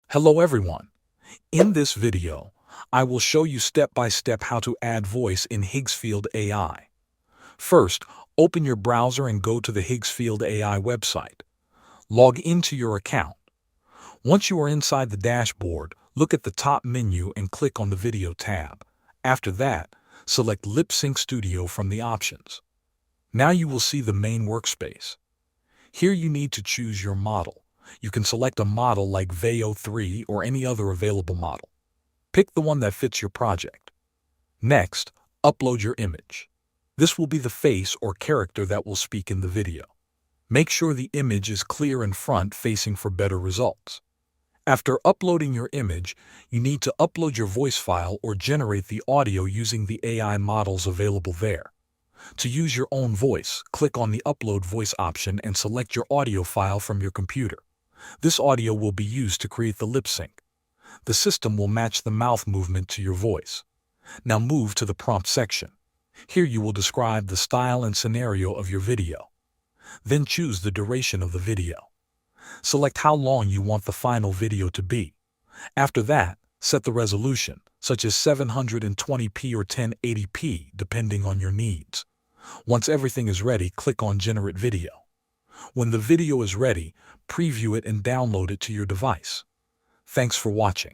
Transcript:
Hello everyone. In this video, I will show you step by step how to add voice in Higgsfield AI. First, open your browser and go to the Higgsfield AI website. Log into your account. Once you are inside the dashboard, look at the top menu and click on the Video tab. After that, select Lip Sync Studio from the options. Now you will see the main workspace. Here you need to choose your model. You can select a model like Veo 3 or any other available model. Pick the one that fits your project. Next, upload your image. This will be the face or character that will speak in the video. Make sure the image is clear and front-facing for better results. After uploading your image, you need to upload your voice file or generate the audio using the AI models available there. To use your own voice, click on the Upload Voice option and select your audio file from your computer. This audio will be used to create the lip sync. The system will match the mouth movement to your voice. Now move to the prompt section. Here you will describe the style and scenario of your video. Then choose the duration of the video. Select how long you want the final video to be. After that, set the resolution, such as 720p or 1080p, depending on your needs. Once everything is ready, click on Generate Video. When the video is ready, preview it and download it to your device. Thanks for watching.